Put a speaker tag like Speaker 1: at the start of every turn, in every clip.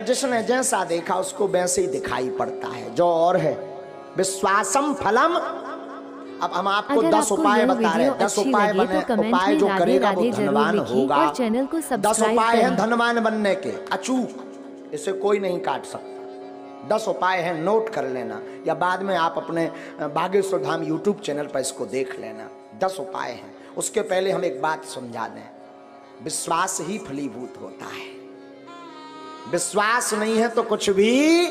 Speaker 1: जिसने जैसा देखा उसको वैसे ही दिखाई पड़ता है, जो और है विश्वासम फलम। अब हम आपको 10 उपाय बता रहे हैं। 10 उपाय बने, उपाय जो करेगा वो धनवान होगा। 10 उपाय हैं धनवान बनने के, अचूक, इसे कोई नहीं काट सकता। 10 उपाय हैं, नोट कर लेना, या बाद में आप अपने बागेश्वर धाम यूट्यूब चैनल पर इसको देख लेना। 10 उपाय हैं। उसके पहले हम एक बात समझा दें, विश्वास ही फलीभूत होता है। विश्वास नहीं है तो कुछ भी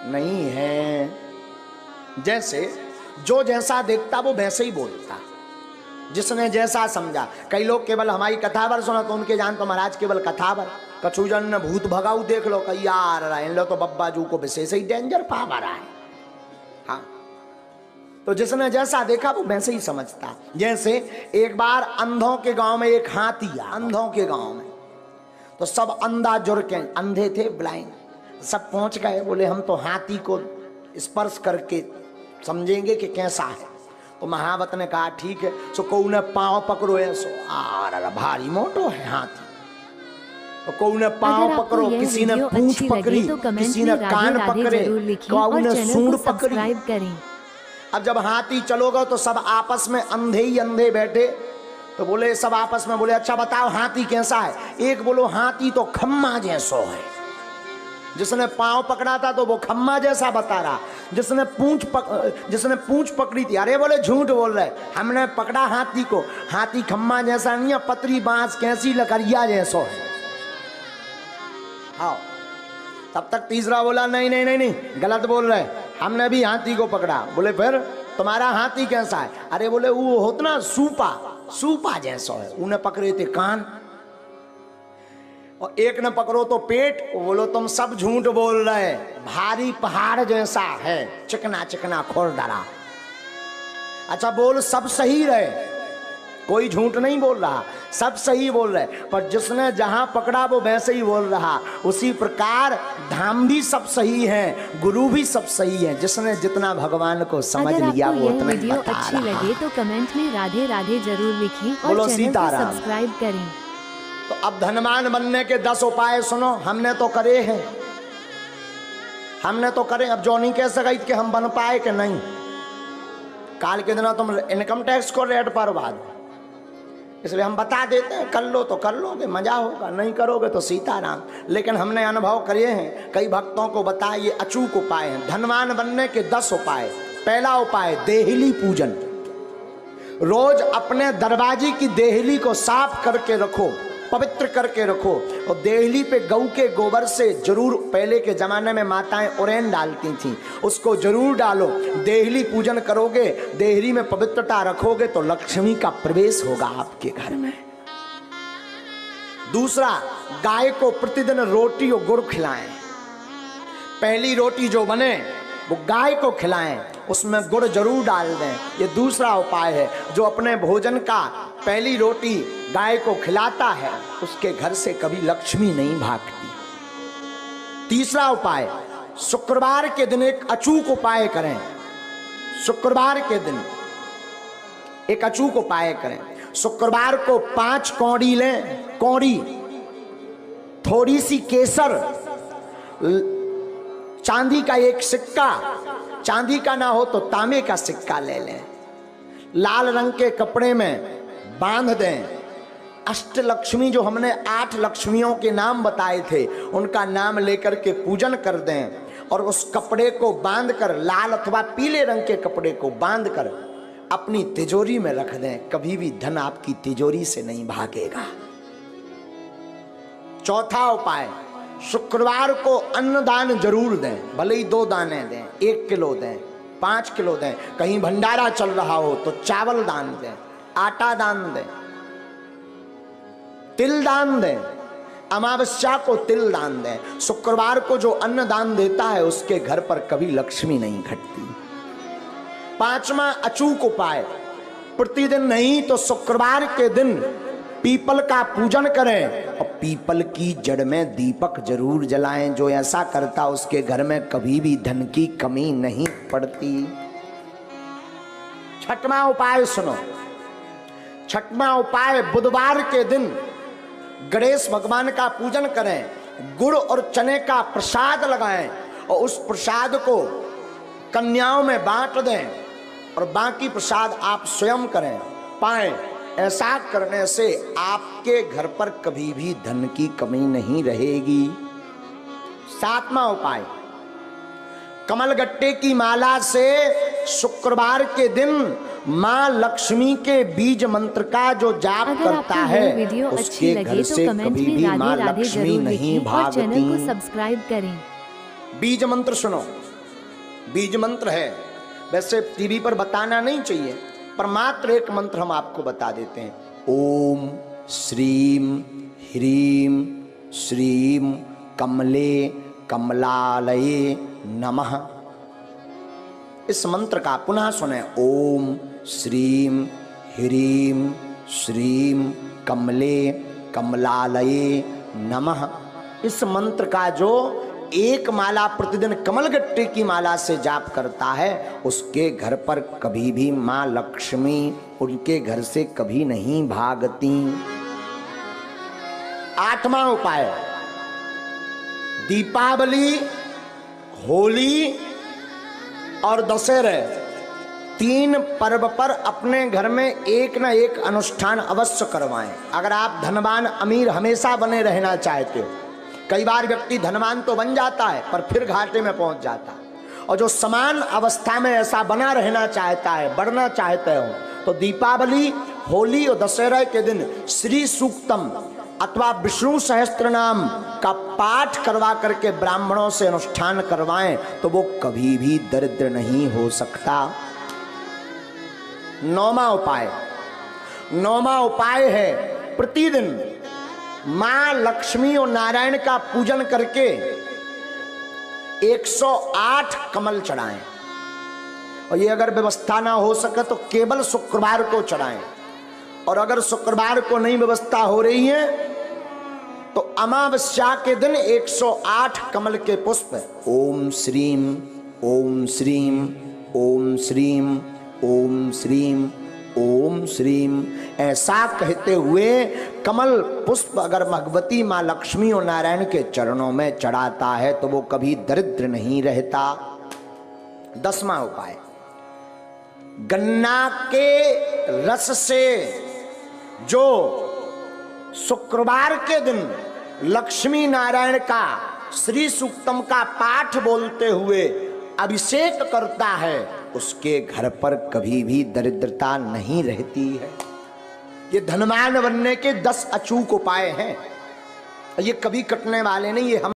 Speaker 1: नहीं है। जैसे जो जैसा देखता वो वैसे ही बोलता, जिसने जैसा समझा। कई लोग केवल हमारी कथावर सुना तो उनके जान तो महाराज केवल कथावर, कछुजन ने भूत भगाऊ देख लो, कही यार इन लो तो बब्बा जू को विशेष ही डेंजर पावर है। हाँ, तो जिसने जैसा देखा वो वैसे ही समझता। जैसे एक बार अंधों के गांव में एक हाथी आया, अंधों के गांव में, तो सब अंधा जुड़ के, अंधे थे ब्लाइंड, सब पहुंच गए, बोले हम तो हाथी को स्पर्श करके समझेंगे कि कैसा है। तो महावत ने कहा ठीक है। सो कोई ने पांव पकड़ो, ऐसो आ भारी मोटो है हाथी, तो कोई ने पांव पकड़ो, किसी ने पूंछ पकड़ी, किसी ने कान पकड़े, कोई ने सूंड पकड़ी। अब जब हाथी चलोगे तो सब आपस में अंधे ही अंधे बैठे, तो बोले सब आपस में बोले अच्छा बताओ हाथी कैसा है। एक बोलो हाथी तो खम्मा जैसो है। जिसने पांव पकड़ा था तो वो खम्मा जैसा बता रहा, जिसने पूंछ पकड़ी थी, अरे बोले झूठ बोल रहे, हमने पकड़ा हाथी को, हाथी खम्मा जैसा नहीं है, पतरी बांस कैसी लकड़िया जैसो है। हाँ, तब तक तीसरा बोला नहीं नहीं नहीं नहीं गलत बोल रहे, हमने भी हाथी को पकड़ा। बोले फिर तुम्हारा हाथी कैसा है? अरे बोले वो होता ना सूपा जैसा है। उन्हें पकड़े थे कान, और एक ने पकड़ो तो पेट। बोलो तुम सब झूठ बोल रहे, भारी पहाड़ जैसा है, चिकना चिकना खुरदरा। अच्छा बोल सब सही रहे, कोई झूठ नहीं बोल रहा, सब सही बोल रहे, पर जिसने जहां पकड़ा वो वैसे ही बोल रहा। उसी प्रकार धाम भी सब सही है, गुरु भी सब सही है, जिसने जितना भगवान को समझ लिया वो उतना ही बता रहा।
Speaker 2: अच्छी लगे तो कमेंट में राधे राधे जरूर लिखें और
Speaker 1: बोलो
Speaker 2: चैनल को सब्सक्राइब करें।
Speaker 1: तो अब धनवान बनने के 10 उपाय सुनो, हमने तो करे हैं, हमने तो करे। अब जो नहीं कह सका कि हम बन पाए कि नहीं। काल के दिन तुम इनकम टैक्स को रेट पर बाद, इसलिए हम बता देते हैं, कर लो तो कर लोगे, मजा होगा, नहीं करोगे तो सीताराम। लेकिन हमने अनुभव करे हैं, कई भक्तों को बताए, ये अचूक उपाय हैं धनवान बनने के 10 उपाय। पहला उपाय देहली पूजन। रोज अपने दरवाजे की देहली को साफ करके रखो, पवित्र करके रखो, और देहली पे गऊ के गोबर से जरूर, पहले के जमाने में माताएं उरेन डालती थी, उसको जरूर डालो। देहली पूजन करोगे, देहली में पवित्रता रखोगे तो लक्ष्मी का प्रवेश होगा आपके घर में। दूसरा, गाय को प्रतिदिन रोटी और गुड़ खिलाएं। पहली रोटी जो बने वो गाय को खिलाएं, उसमें गुड़ जरूर डाल दें। ये दूसरा उपाय है। जो अपने भोजन का पहली रोटी गाय को खिलाता है उसके घर से कभी लक्ष्मी नहीं भागती। तीसरा उपाय, शुक्रवार के दिन एक अचूक उपाय करें। शुक्रवार के दिन एक अचूक उपाय करें। शुक्रवार को 5 कौड़ी लें, कौड़ी, थोड़ी सी केसर, चांदी का एक सिक्का, चांदी का ना हो तो तांबे का सिक्का ले लें, लाल रंग के कपड़े में बांध दें। अष्टलक्ष्मी, जो हमने 8 लक्ष्मियों के नाम बताए थे, उनका नाम लेकर के पूजन कर दें, और उस कपड़े को बांधकर, लाल अथवा पीले रंग के कपड़े को बांधकर अपनी तिजोरी में रख दें। कभी भी धन आपकी तिजोरी से नहीं भागेगा। चौथा उपाय, शुक्रवार को अन्नदान जरूर दें, भले ही 2 दाने दें, 1 किलो दें, 5 किलो दें। कहीं भंडारा चल रहा हो तो चावल दान दें, आटा दान दें, तिल दान दें, अमावस्या को तिल दान दें। शुक्रवार को जो अन्न दान देता है उसके घर पर कभी लक्ष्मी नहीं घटती। 5वां अचूक उपाय, प्रतिदिन नहीं तो शुक्रवार के दिन पीपल का पूजन करें, और पीपल की जड़ में दीपक जरूर जलाएं। जो ऐसा करता उसके घर में कभी भी धन की कमी नहीं पड़ती। 6वां उपाय सुनो। 6वां उपाय, बुधवार के दिन गणेश भगवान का पूजन करें, गुड़ और चने का प्रसाद लगाएं और उस प्रसाद को कन्याओं में बांट दें और बाकी प्रसाद आप स्वयं करें पाएं। ऐसा करने से आपके घर पर कभी भी धन की कमी नहीं रहेगी। 7वां उपाय, कमलगट्टे की माला से शुक्रवार के दिन मां लक्ष्मी के बीज मंत्र का जो जाप
Speaker 2: अगर
Speaker 1: करता
Speaker 2: आपको
Speaker 1: है
Speaker 2: यह वीडियो अच्छी
Speaker 1: उसके
Speaker 2: लगे
Speaker 1: घर
Speaker 2: तो
Speaker 1: से
Speaker 2: कमेंट
Speaker 1: कभी
Speaker 2: में
Speaker 1: भी
Speaker 2: राधे
Speaker 1: मां
Speaker 2: राधे
Speaker 1: लक्ष्मी
Speaker 2: जरूर
Speaker 1: नहीं
Speaker 2: लिखें और चैनल को
Speaker 1: भागती।
Speaker 2: सब्सक्राइब करें।
Speaker 1: बीज मंत्र सुनो, बीज मंत्र है, वैसे टीवी पर बताना नहीं चाहिए पर मात्र एक मंत्र हम आपको बता देते हैं। ओम श्रीम ह्रीम श्रीम कमले कमलालये नमः। इस मंत्र का पुनः सुने। ओम श्रीम ह्रीम श्रीम कमले कमलालये नमः। इस मंत्र का जो एक माला प्रतिदिन कमलगट्टे की माला से जाप करता है उसके घर पर कभी भी मां लक्ष्मी उनके घर से कभी नहीं भागती। 8वां उपाय, दीपावली, होली और दशहरे 3 पर्व पर अपने घर में एक ना एक अनुष्ठान अवश्य करवाएं। अगर आप धनवान अमीर हमेशा बने रहना चाहते हो, कई बार व्यक्ति धनवान तो बन जाता है पर फिर घाटे में पहुंच जाता है, और जो समान अवस्था में ऐसा बना रहना चाहता है, बढ़ना चाहते हो, तो दीपावली, होली और दशहरा के दिन श्री सूक्तम अथवा विष्णु सहस्त्र नाम का पाठ करवा करके ब्राह्मणों से अनुष्ठान करवाएं तो वो कभी भी दरिद्र नहीं हो सकता। 9वां उपाय है प्रतिदिन मां लक्ष्मी और नारायण का पूजन करके 108 कमल चढ़ाएं, और ये अगर व्यवस्था ना हो सके तो केवल शुक्रवार को चढ़ाएं, और अगर शुक्रवार को नहीं व्यवस्था हो रही है तो अमावस्या के दिन 108 कमल के पुष्प ओम श्रीम ओम श्रीम ओम श्रीम ओम श्रीम ओम श्रीम ऐसा कहते हुए कमल पुष्प अगर भगवती मां लक्ष्मी और नारायण के चरणों में चढ़ाता है तो वो कभी दरिद्र नहीं रहता। 10वां उपाय, गन्ना के रस से जो शुक्रवार के दिन लक्ष्मी नारायण का श्री सूक्तम का पाठ बोलते हुए अभिषेक करता है उसके घर पर कभी भी दरिद्रता नहीं रहती है। ये धनवान बनने के 10 अचूक उपाय हैं, ये कभी कटने वाले नहीं, ये हम